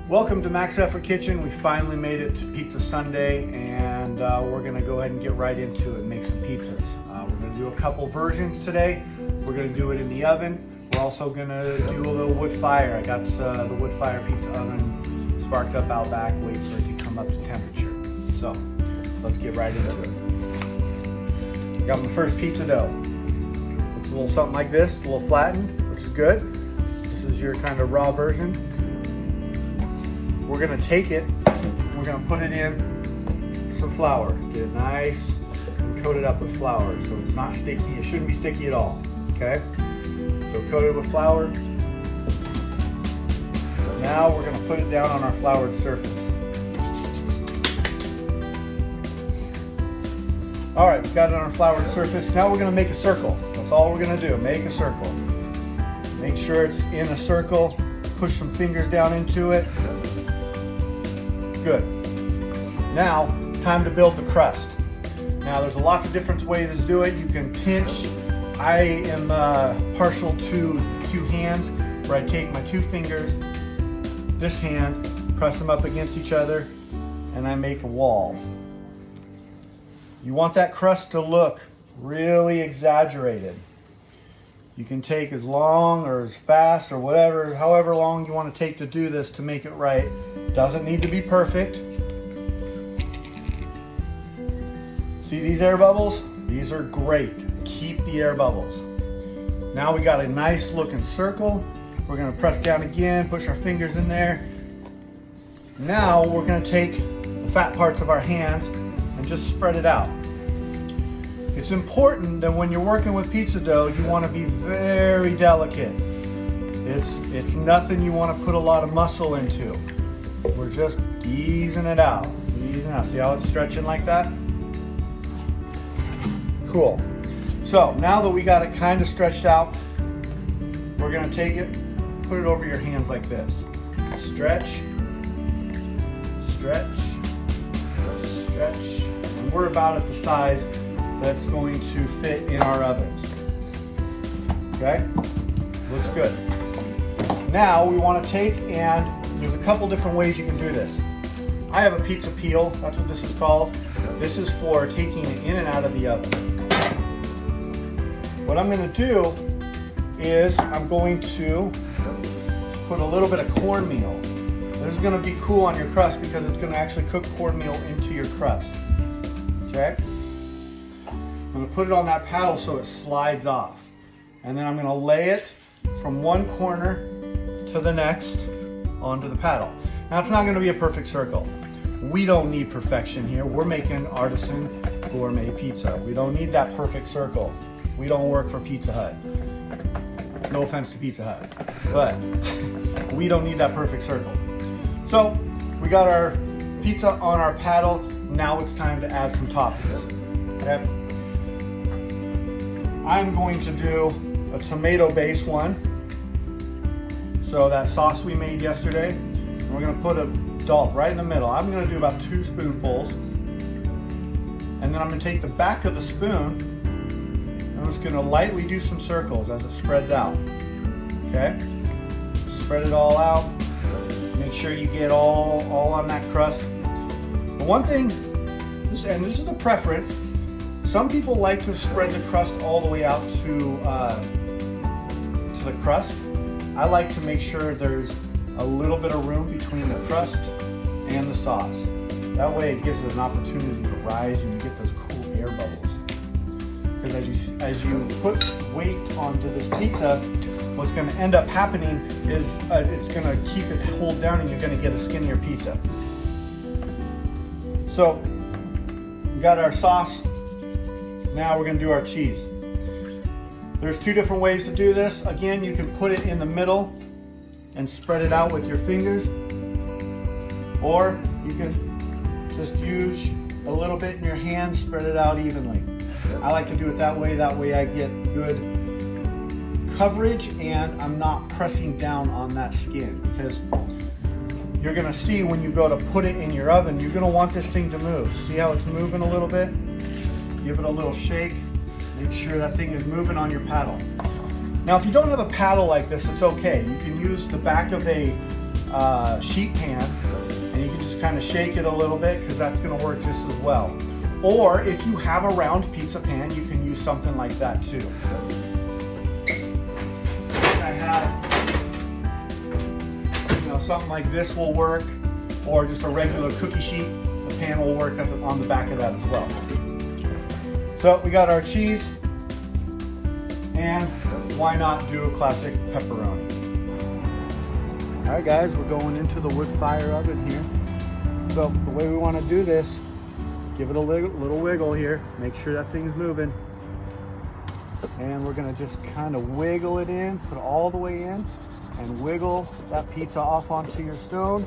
Welcome to Max Effort Kitchen. We finally made it to Pizza Sunday, and we're gonna go ahead and get right into it and make some pizzas. We're gonna do a couple versions today. We're gonna do it in the oven. We're also gonna do a little wood fire. I got the wood fire pizza oven sparked up out back, waiting for it to come up to temperature. So let's get right into it. Got my first pizza dough. Looks a little something like this, a little flattened, which is good. This is your kind of raw version. We're gonna take it, we're gonna put it in some flour. Get it nice and coat it up with flour so it's not sticky. It shouldn't be sticky at all, okay? So coat it with flour. Now we're gonna put it down on our floured surface. All right, we've got it on our floured surface. Now we're gonna make a circle. That's all we're gonna do, make a circle. Make sure it's in a circle. Push some fingers down into it. Good. Now, time to build the crust. Now, there's lots of different ways to do it. You can pinch. I am partial to two hands, where I take my two fingers, this hand, press them up against each other, and I make a wall. You want that crust to look really exaggerated. You can take as long or as fast or whatever, however long you want to take to do this to make it right. Doesn't need to be perfect. See these air bubbles? These are great. Keep the air bubbles. Now we got a nice looking circle. We're gonna press down again, push our fingers in there. Now we're gonna take the fat parts of our hands and just spread it out. It's important that when you're working with pizza dough, you want to be very delicate. It's nothing you want to put a lot of muscle into. We're just easing it out. See how it's stretching like that? Cool. So now that we got it kind of stretched out, we're going to take it, put it over your hands like this. Stretch, stretch, stretch. And we're about at the size that's going to fit in our ovens. Okay? Looks good. Now we want to take, and there's a couple different ways you can do this. I have a pizza peel, that's what this is called. This is for taking it in and out of the oven. What I'm going to do is I'm going to put a little bit of cornmeal. This is going to be cool on your crust because it's going to actually cook cornmeal into your crust. Okay? I'm going to put it on that paddle so it slides off. And then I'm going to lay it from one corner to the next onto the paddle. Now it's not going to be a perfect circle. We don't need perfection here. We're making artisan gourmet pizza. We don't need that perfect circle. We don't work for Pizza Hut. No offense to Pizza Hut, but we don't need that perfect circle. So we got our pizza on our paddle. Now it's time to add some toppings. Okay? I'm going to do a tomato-based one. So that sauce we made yesterday, we're going to put a dollop right in the middle. I'm going to do about 2 spoonfuls. And then I'm going to take the back of the spoon, and I'm just going to lightly do some circles as it spreads out. Okay? Spread it all out. Make sure you get all on that crust. The one thing, and this is a preference, some people like to spread the crust all the way out to the crust. I like to make sure there's a little bit of room between the crust and the sauce. That way it gives it an opportunity to rise and you get those cool air bubbles. Because as you put weight onto this pizza, what's going to end up happening is it's going to keep it hold down and you're going to get a skinnier pizza. So we got our sauce. Now we're going to do our cheese. There's 2 different ways to do this. Again, you can put it in the middle and spread it out with your fingers, or you can just use a little bit in your hand, spread it out evenly. I like to do it that way I get good coverage and I'm not pressing down on that skin, because you're going to see when you go to put it in your oven, you're going to want this thing to move. See how it's moving a little bit? Give it a little shake. Make sure that thing is moving on your paddle. Now, if you don't have a paddle like this, it's okay. You can use the back of a sheet pan, and you can just kind of shake it a little bit because that's going to work just as well. Or if you have a round pizza pan, you can use something like that too. I have, something like this will work, or just a regular cookie sheet. The pan will work on the back of that as well. So we got our cheese, and why not do a classic pepperoni? All right, guys, we're going into the wood fire oven here. So the way we want to do this, give it a little wiggle here. Make sure that thing's moving. And we're gonna just kind of wiggle it in, put it all the way in, and wiggle that pizza off onto your stone.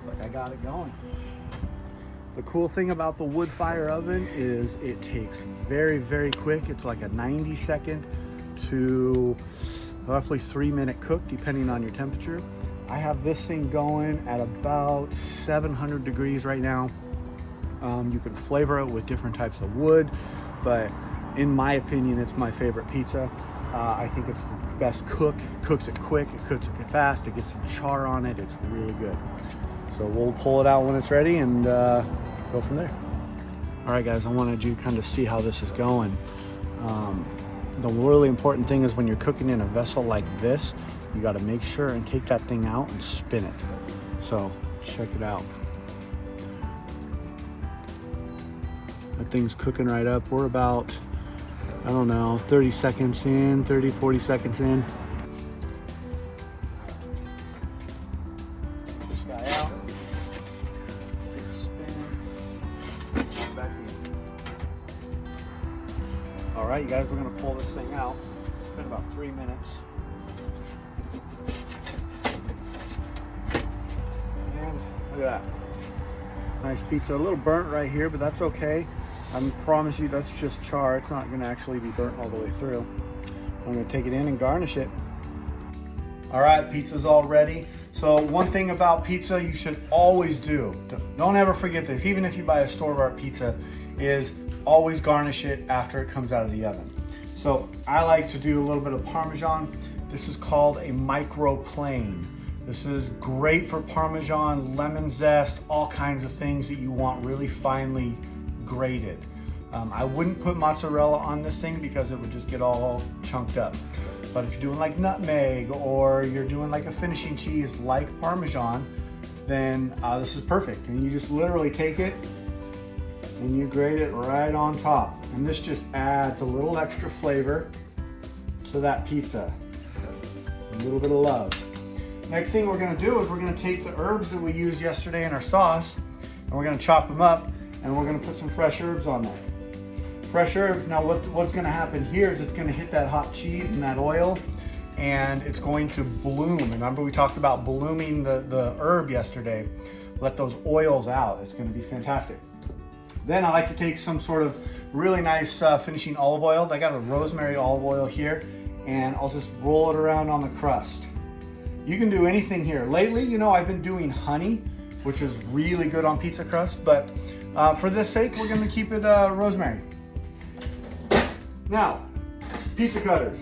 Like I got it going. The cool thing about the wood fire oven is it takes very, very quick. It's like a 90-second to roughly 3-minute cook, depending on your temperature. I have this thing going at about 700 degrees right now. You can flavor it with different types of wood, but in my opinion, it's my favorite pizza. I think it's the best cook. It cooks it quick, it cooks it fast, it gets some char on it. It's really good. So we'll pull it out when it's ready and go from there. All right, guys, I wanted you to kind of see how this is going. The really important thing is when you're cooking in a vessel like this, you got to make sure and take that thing out and spin it. So check it out. That thing's cooking right up. We're about, I don't know, 30 seconds in, 30, 40 seconds in. This guy out. Take a spin. Back in. All right, you guys, we're gonna pull this thing out. It's been about 3 minutes. And look at that. Nice pizza. A little burnt right here, but that's okay. I promise you that's just char. It's not going to actually be burnt all the way through. I'm going to take it in and garnish it. All right, pizza's all ready. So one thing about pizza you should always do, don't ever forget this, even if you buy a store-bought pizza, is always garnish it after it comes out of the oven. So I like to do a little bit of Parmesan. This is called a microplane. This is great for Parmesan, lemon zest, all kinds of things that you want really finely grated. I wouldn't put mozzarella on this thing because it would just get all chunked up. But if you're doing like nutmeg, or you're doing like a finishing cheese like Parmesan, then this is perfect. And you just literally take it and you grate it right on top. And this just adds a little extra flavor to that pizza. A little bit of love. Next thing we're gonna do is we're gonna take the herbs that we used yesterday in our sauce, and we're gonna chop them up, and we're gonna put some fresh herbs on there. Fresh herbs, now what's gonna happen here is it's gonna hit that hot cheese and that oil, and it's going to bloom. Remember we talked about blooming the herb yesterday. Let those oils out. It's gonna be fantastic. Then I like to take some sort of really nice finishing olive oil. I got a rosemary olive oil here, and I'll just roll it around on the crust. You can do anything here. Lately, I've been doing honey, which is really good on pizza crust, but for this sake, we're gonna keep it rosemary. Now, pizza cutters.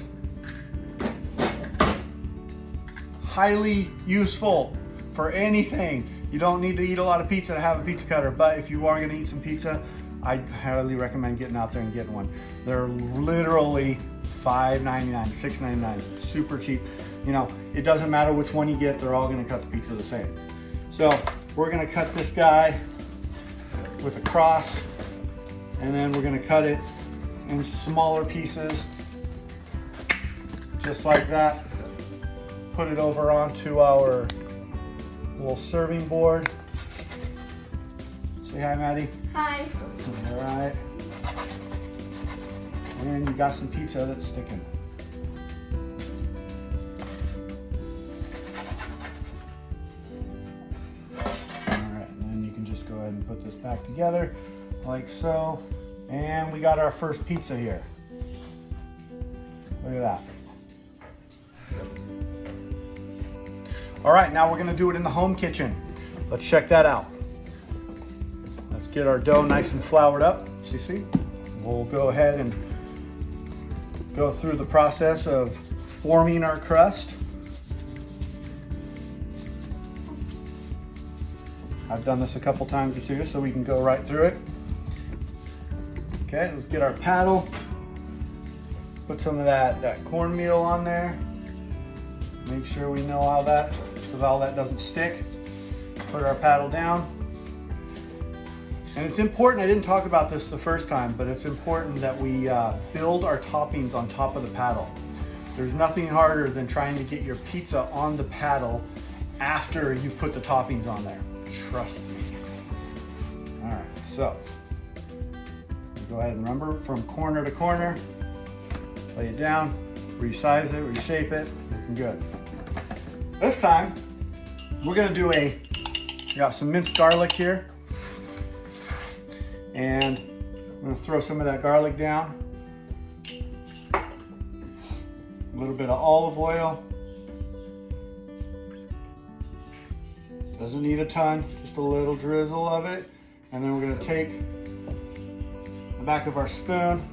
Highly useful for anything. You don't need to eat a lot of pizza to have a pizza cutter, but if you are gonna eat some pizza, I highly recommend getting out there and getting one. They're literally $5.99, $6.99, super cheap. It doesn't matter which one you get, they're all gonna cut the pizza the same. So we're gonna cut this guy with a cross, and then we're gonna cut it in smaller pieces, just like that. Put it over onto our little serving board. Say hi, Maddie. Hi. All right. And you got some pizza that's sticking. Go ahead and put this back together like so, and we got our first pizza here. Look at that. All right, now we're gonna do it in the home kitchen. Let's check that out. Let's get our dough nice and floured up. See? We'll go ahead and go through the process of forming our crust. I've done this a couple times or two, so we can go right through it. Okay, let's get our paddle. Put some of that cornmeal on there. Make sure we know all that, so all that doesn't stick. Put our paddle down. And it's important, I didn't talk about this the first time, but it's important that we build our toppings on top of the paddle. There's nothing harder than trying to get your pizza on the paddle after you've put the toppings on there. Trust me. All right, so go ahead and remember from corner to corner, lay it down, resize it, reshape it, looking good. This time, we're gonna do we got some minced garlic here, and I'm gonna throw some of that garlic down, a little bit of olive oil, doesn't need a ton, just a little drizzle of it, and then we're gonna take the back of our spoon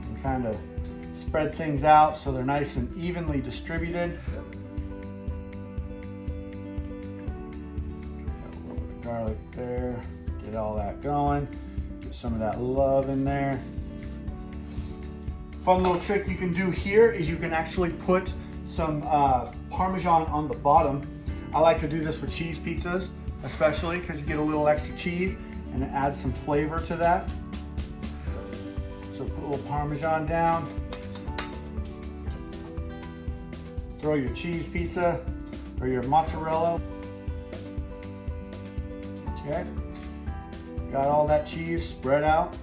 and kind of spread things out so they're nice and evenly distributed. Got a little bit of garlic there, get all that going, get some of that love in there. Fun little trick you can do here is you can actually put some Parmesan on the bottom. I like to do this with cheese pizzas, especially because you get a little extra cheese and it adds some flavor to that. So put a little Parmesan down. Throw your cheese pizza or your mozzarella. Okay, got all that cheese spread out.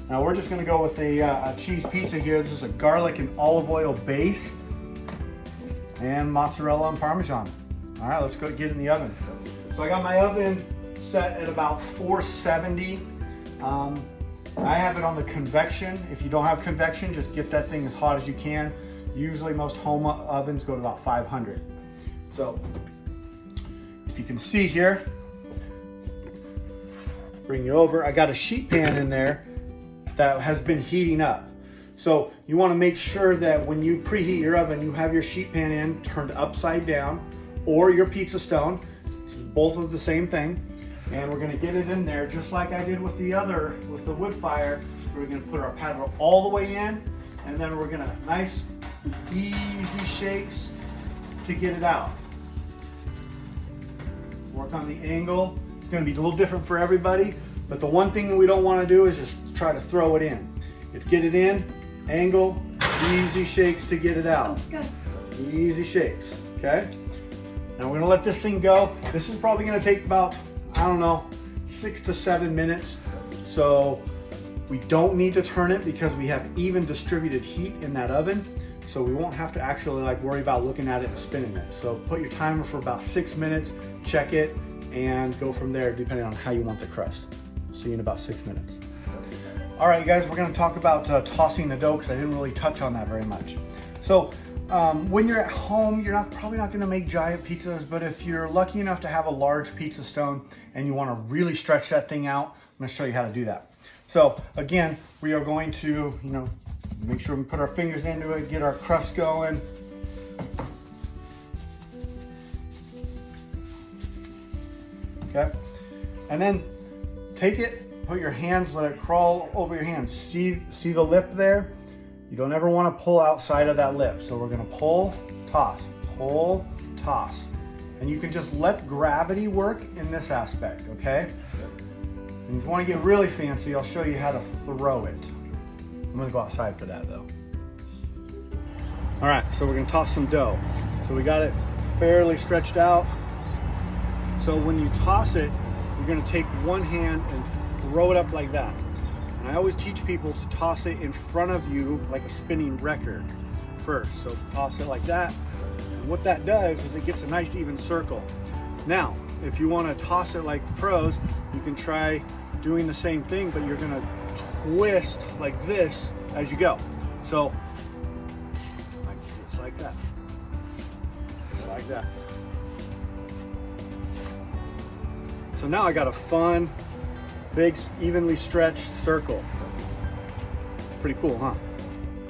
Now we're just gonna go with a cheese pizza here. This is a garlic and olive oil base and mozzarella and Parmesan. All right, let's go get in the oven. So I got my oven set at about 470. I have it on the convection. If you don't have convection, just get that thing as hot as you can. Usually most home ovens go to about 500. So if you can see here, bring you over. I got a sheet pan in there that has been heating up. So you want to make sure that when you preheat your oven, you have your sheet pan in turned upside down, or your pizza stone. Both of the same thing. And we're gonna get it in there just like I did with the wood fire. We're gonna put our paddle all the way in, and then we're gonna nice, easy shakes to get it out. Work on the angle. It's gonna be a little different for everybody, but the one thing that we don't wanna do is just try to throw it in. It's get it in, angle, easy shakes to get it out. Easy shakes, okay? Now we're gonna let this thing go. This is probably gonna take about, I don't know, 6 to 7 minutes. So we don't need to turn it because we have even distributed heat in that oven. So we won't have to actually worry about looking at it and spinning it. So put your timer for about 6 minutes, check it, and go from there depending on how you want the crust. See you in about 6 minutes. All right, you guys, we're gonna talk about tossing the dough because I didn't really touch on that very much. So when you're at home, you're probably not gonna make giant pizzas, but if you're lucky enough to have a large pizza stone and you wanna really stretch that thing out, I'm gonna show you how to do that. So again, we are going to, make sure we put our fingers into it, get our crust going. Okay, and then take it, put your hands, let it crawl over your hands. See the lip there? You don't ever want to pull outside of that lip. So we're going to pull, toss, and you can just let gravity work in this aspect, okay? And if you want to get really fancy, I'll show you how to throw it. I'm going to go outside for that though. All right, so we're going to toss some dough. So we got it fairly stretched out. So when you toss it, you're going to take one hand and throw it up like that. And I always teach people to toss it in front of you like a spinning record first. So toss it like that. And what that does is it gets a nice even circle. Now, if you want to toss it like pros, you can try doing the same thing, but you're going to twist like this as you go. So, just like that. Like that. So now I got a fun, big, evenly stretched circle. Pretty cool, huh?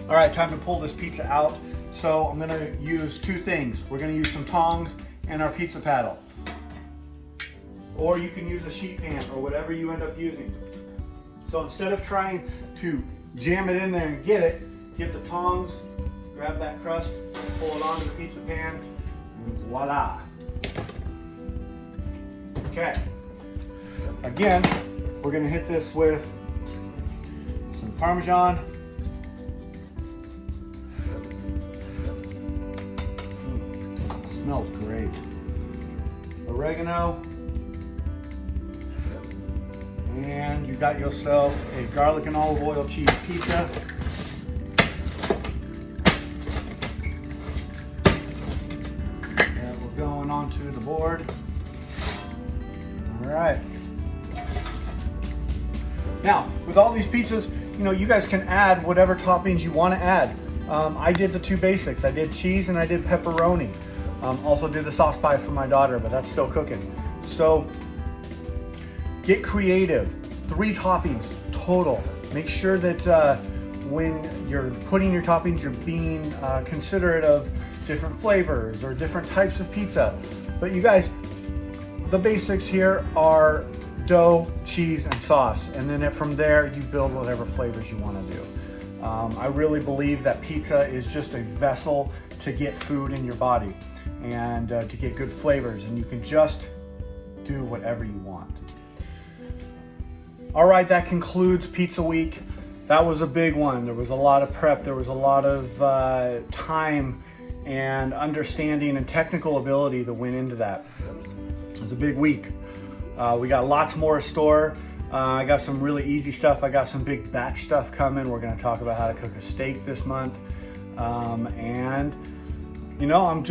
All right, time to pull this pizza out. So I'm gonna use two things. We're gonna use some tongs and our pizza paddle. or you can use a sheet pan or whatever you end up using. So instead of trying to jam it in there and get the tongs, grab that crust, pull it onto the pizza pan, and voila. Okay. Again, we're gonna hit this with some Parmesan. Smells great. Oregano. And you got yourself a garlic and olive oil cheese pizza. And we're going onto the board. All right. Now, with all these pizzas, you know, you guys can add whatever toppings you want to add. I did the two basics. I did cheese and I did pepperoni. Also did the sauce pie for my daughter, but that's still cooking. So get creative. 3 toppings total. Make sure that when you're putting your toppings, you're being considerate of different flavors or different types of pizza. But you guys, the basics here are dough, cheese, and sauce. And then from there, you build whatever flavors you want to do. I really believe that pizza is just a vessel to get food in your body and to get good flavors, and you can just do whatever you want. All right, that concludes Pizza Week. That was a big one. There was a lot of prep. There was a lot of time and understanding and technical ability that went into that. It was a big week. We got lots more to store. I got some really easy stuff. I got some big batch stuff coming. We're gonna talk about how to cook a steak this month. And you know, I'm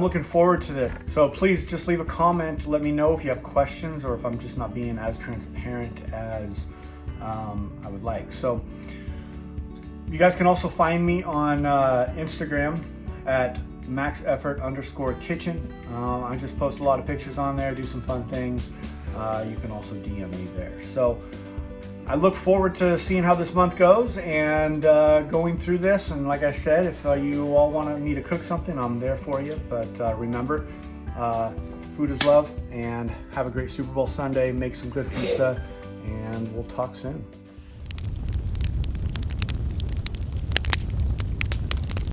looking forward to this. So please just leave a comment. Let me know if you have questions or if I'm just not being as transparent as I would like. So you guys can also find me on Instagram at maxeffort_kitchen. I just post a lot of pictures on there, do some fun things. You can also DM me there. So I look forward to seeing how this month goes and going through this. And like I said, if you all want me to cook something, I'm there for you. But remember, food is love, and have a great Super Bowl Sunday. Make some good pizza, and we'll talk soon.